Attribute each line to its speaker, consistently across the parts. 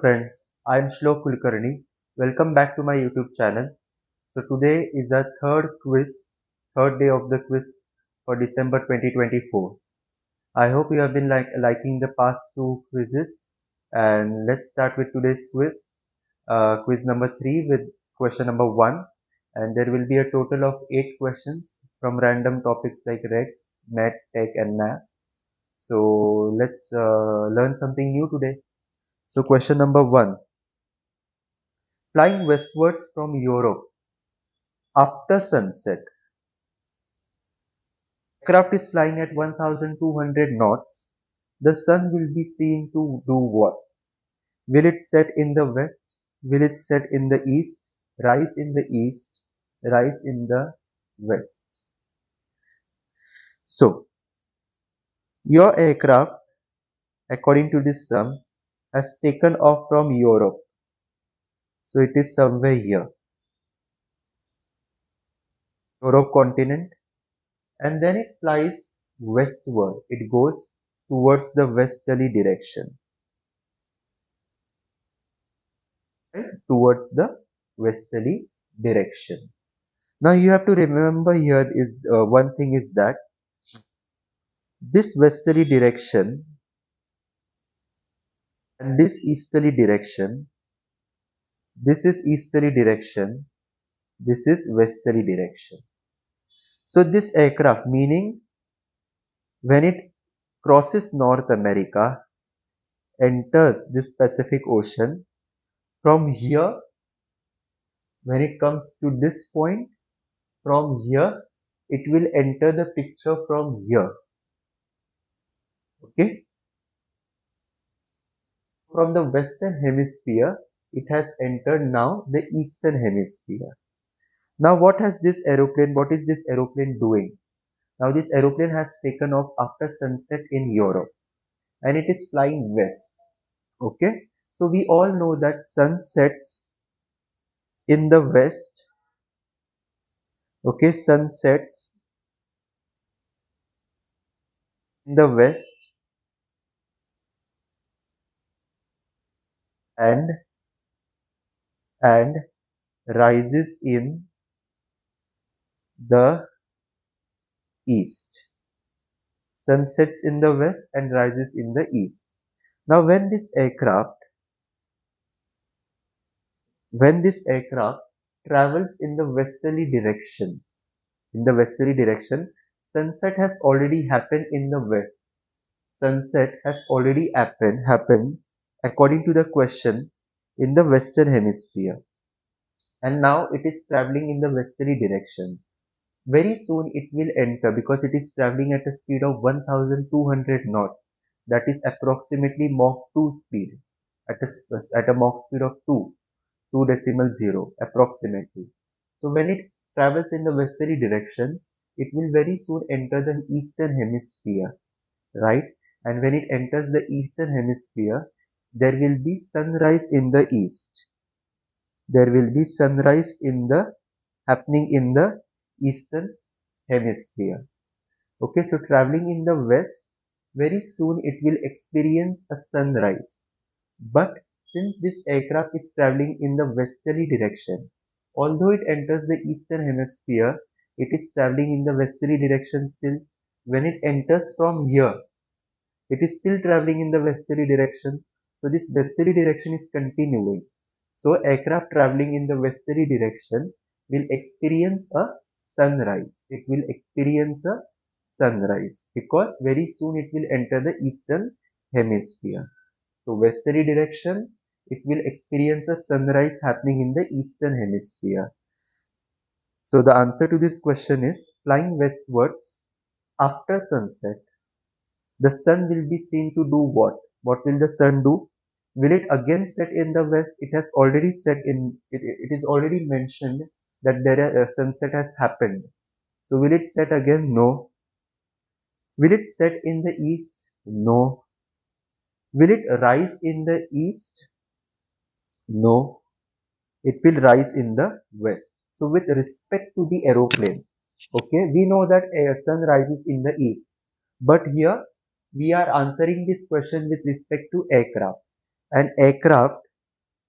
Speaker 1: friends, I am Shlok Kulkarni. Welcome back to my YouTube channel. So today is our third day of the quiz for December 2024. I hope you have been liking the past two quizzes, and let's start with today's quiz. Quiz number 3 with question number 1, and there will be a total of 8 questions from random topics like REGS, Net, Tech and NAV. So let's learn something new today. So question number 1. Flying westwards from Europe after sunset. Aircraft is flying at 1200 knots. The sun will be seen to do what? Will it set in the west? Will it set in the east? Rise in the east? Rise in the west? So, your aircraft, according to this sum, has taken off from Europe. So, it is somewhere here. Europe continent. And then it flies westward. It goes towards the westerly direction. Right? Towards the westerly direction. Now you have to remember here is one thing is that this westerly direction and this easterly direction, this is easterly direction, this is westerly direction. So this aircraft, meaning when it crosses North America, enters this Pacific Ocean, from here, when it comes to this point, from here, it will enter the picture from here. Okay. From the western hemisphere, it has entered now the eastern hemisphere. Now what is this aeroplane doing? Now this aeroplane has taken off after sunset in Europe and it is flying west. Okay. So we all know that sun sets in the west. Okay. Sun sets in the west and rises in the east. Sun sets in the west and rises in the east. Now when this aircraft travels in the westerly direction, sunset has already happened in the west. Sunset has already happened according to the question in the western hemisphere. And now it is traveling in the westerly direction. Very soon it will enter, because it is traveling at a speed of 1200 knots. That is approximately Mach 2 speed. At a Mach speed of 2.0 approximately. So when it travels in the westerly direction, it will very soon enter the eastern hemisphere, right? And when it enters the eastern hemisphere, there will be sunrise in the east. There will be sunrise happening in the eastern hemisphere. Okay, so traveling in the west, very soon it will experience a sunrise. But since this aircraft is traveling in the westerly direction, although it enters the eastern hemisphere, it is traveling in the westerly direction still. When it enters from here, it is still traveling in the westerly direction. So this westerly direction is continuing. So aircraft traveling in the westerly direction will experience a sunrise. It will experience a sunrise because very soon it will enter the eastern hemisphere. So westerly direction, it will experience a sunrise happening in the eastern hemisphere. So the answer to this question is flying westwards after sunset. The sun will be seen to do what? What will the sun do? Will it again set in the west? It has already set in, it is already mentioned that a sunset has happened. So will it set again? No. Will it set in the east? No. Will it rise in the east? No. It will rise in the west. So with respect to the aeroplane, okay, we know that a sun rises in the east. But here we are answering this question with respect to aircraft. And aircraft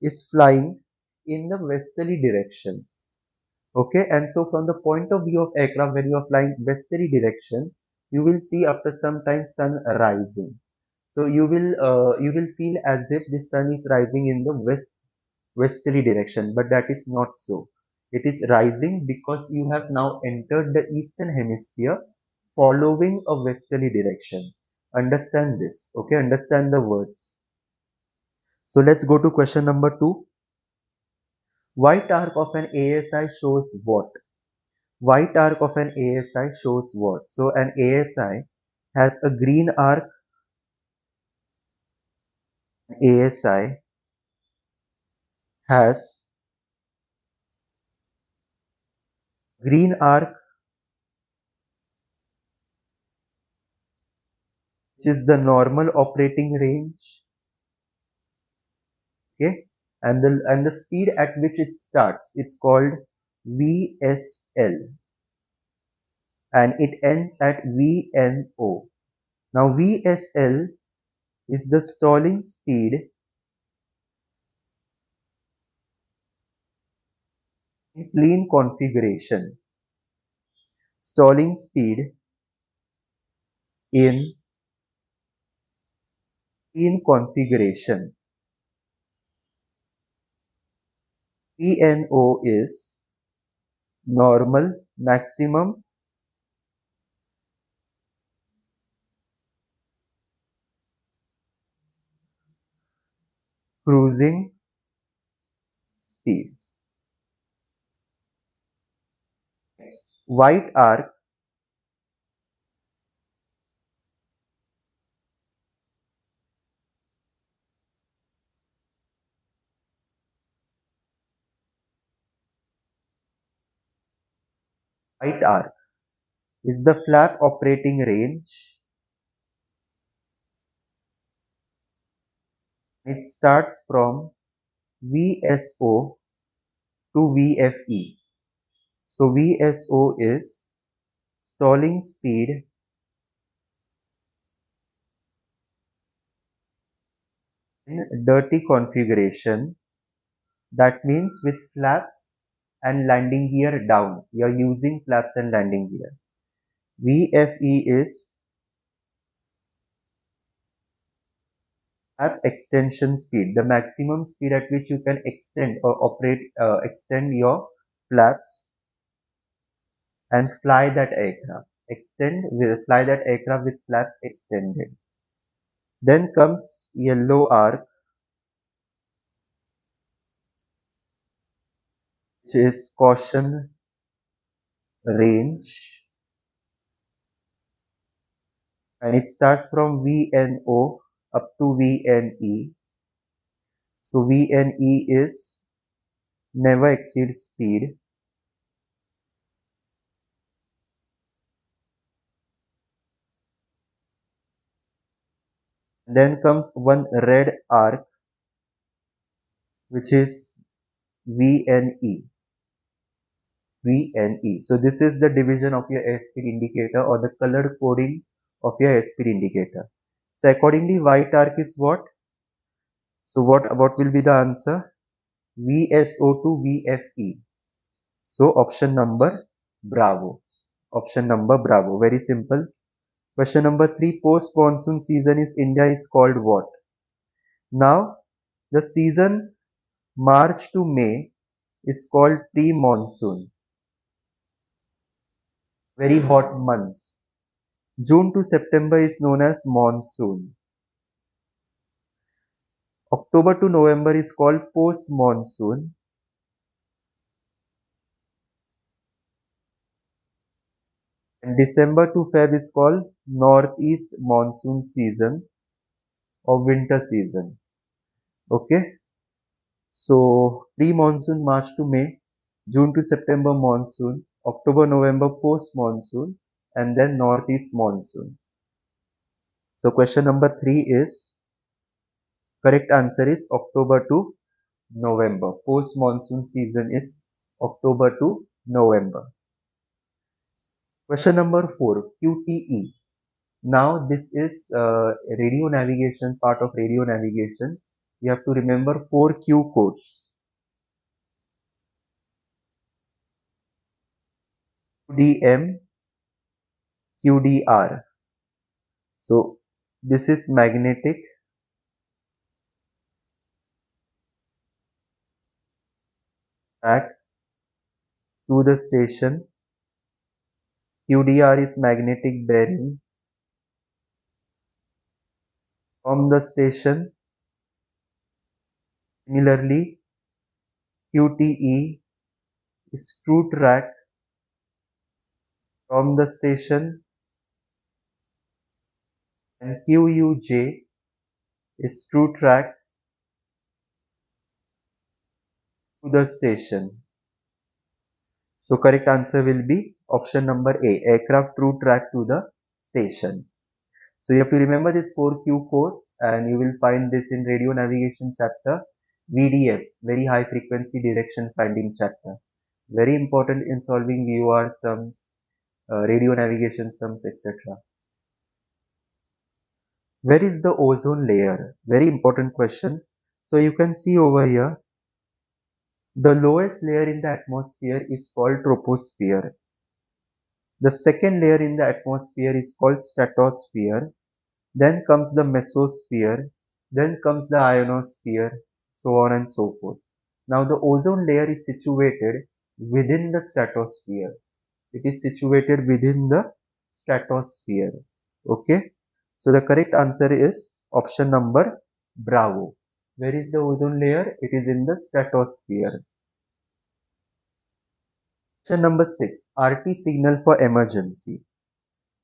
Speaker 1: is flying in the westerly direction. Okay, and so from the point of view of aircraft, when you are flying westerly direction, you will see after some time sun rising. So you will feel as if the sun is rising in the westerly direction, but that is not so. It is rising because you have now entered the eastern hemisphere following a westerly direction. Understand this, okay? Understand the words. So let's go to question number 2. White arc of an ASI shows what? White arc of an ASI shows what? So an ASI has a green arc. ASI has green arc, which is the normal operating range. Okay, and the speed at which it starts is called VSL, and it ends at VNO. Now VSL is the stalling speed in clean configuration. Stalling speed in clean configuration. VNO is normal, maximum, cruising speed. Next, white arc. White arc is the flap operating range. It starts from VSO to VFE. So VSO is stalling speed in dirty configuration. That means with flaps and landing gear down. You are using flaps and landing gear. VFE is flap extension speed, the maximum speed at which you can extend or extend your flaps and fly that aircraft. Fly that aircraft with flaps extended. Then comes yellow arc, which is caution range, and it starts from VNO up to VNE. So VNE is never exceed speed. Then comes one red arc, which is VNE. VNE. So this is the division of your airspeed indicator or the color coding of your airspeed indicator. So accordingly, white arc is what? So what will be the answer? VSO to VFE. So option number Bravo. Option number Bravo. Very simple. Question number 3. Post monsoon season is India is called what? Now the season March to May is called pre-monsoon. Very hot months. June to September is known as monsoon. October to November is called post-monsoon. And December to Feb is called northeast monsoon season or winter season. Okay. So pre-monsoon March to May, June to September monsoon, October November post-monsoon, and then northeast monsoon. So question number 3 is correct answer is October to November. Post-monsoon season is October to November. Question number 4, QTE. Now this is radio navigation, part of radio navigation. You have to remember 4 Q codes. QDM, QDR. So this is magnetic back to the station. QDR is magnetic bearing from the station. Similarly, QTE is true track from the station, and QUJ is true track to the station. So correct answer will be option number A, aircraft true track to the station. So you have to remember these 4 Q codes, and you will find this in radio navigation chapter VDF, very high frequency direction finding chapter. Very important in solving VOR sums, radio navigation sums, etc. Where is the ozone layer? Very important question. So you can see over here, the lowest layer in the atmosphere is called troposphere. The second layer in the atmosphere is called stratosphere. Then comes the mesosphere. Then comes the ionosphere, so on and so forth. Now the ozone layer is situated within the stratosphere. It is situated within the stratosphere. Okay. So the correct answer is option number Bravo. Where is the ozone layer? It is in the stratosphere. Question number 6. RT signal for emergency.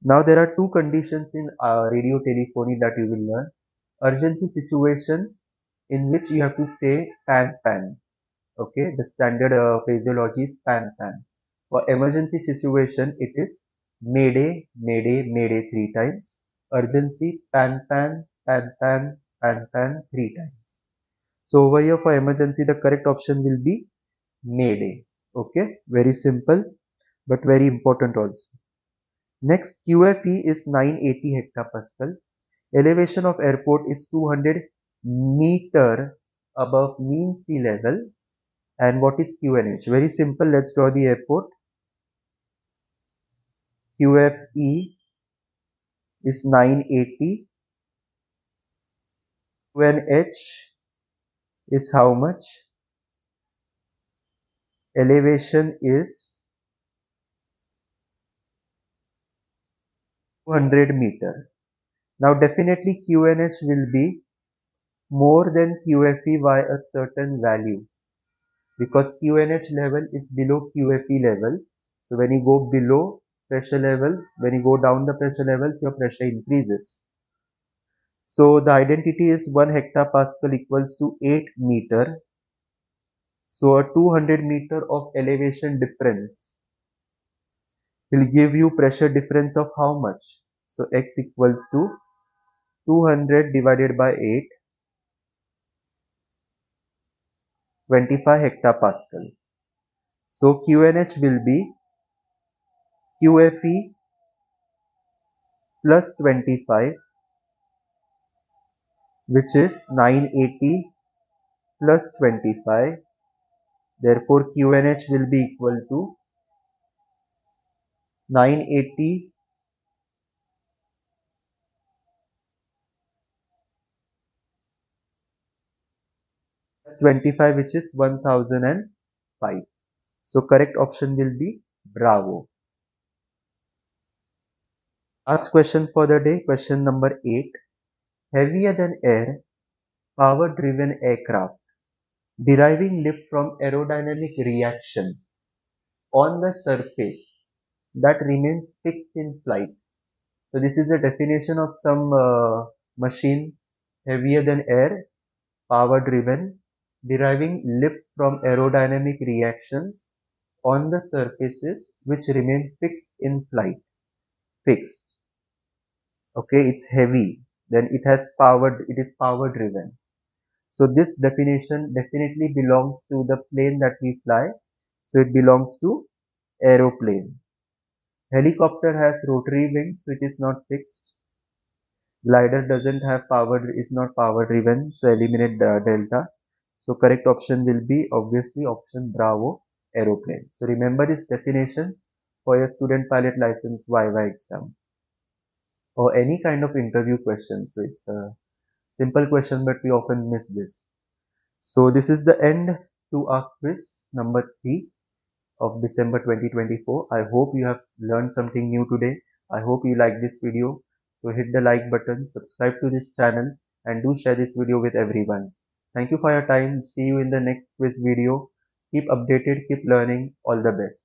Speaker 1: Now there are two conditions in radio telephony that you will learn. Urgency situation, in which you have to say pan pan. Okay, the standard phraseology is pan pan. For emergency situation, it is mayday, mayday, mayday 3 times. Urgency pan pan, pan pan, pan pan 3 times. So over here for emergency, the correct option will be mayday. Okay, very simple but very important also. Next, QFE is 980 hectopascal. Elevation of airport is 200 meter above mean sea level. And what is QNH? Very simple. Let's draw the airport. QFE is 980. QNH is how much? Elevation is 200 meter. Now definitely QNH will be more than QFE by a certain value, because QNH level is below QFE level. So when you go below pressure levels, when you go down the pressure levels, your pressure increases. So the identity is 1 hectopascal equals to 8 meter. So a 200 meter of elevation difference will give you pressure difference of how much? So X equals to 200 divided by 8, 25 hectopascal. So QNH will be QFE plus 25, which is 980 plus 25. Therefore QNH will be equal to 980 plus 25, which is 1005. So correct option will be Bravo. Last question for the day, question number 8. Heavier than air, power driven aircraft deriving lift from aerodynamic reaction on the surface that remains fixed in flight. So this is a definition of some machine heavier than air, power driven, deriving lift from aerodynamic reactions on the surfaces which remain fixed in flight. Fixed. Okay, it's heavy, then it is power driven. So this definition definitely belongs to the plane that we fly. So it belongs to aeroplane. Helicopter has rotary wings, so it is not fixed. Glider doesn't have power, is not power driven, so eliminate the delta. So correct option will be obviously option Bravo, aeroplane. So remember this definition for your student pilot license Viva exam or any kind of interview question. So it's a simple question, but we often miss this. So this is the end to our quiz number 3 of December 2024. I hope you have learned something new today. I hope you like this video. So hit the like button, subscribe to this channel, and do share this video with everyone. Thank you for your time. See you in the next quiz video. Keep updated, keep learning. All the best.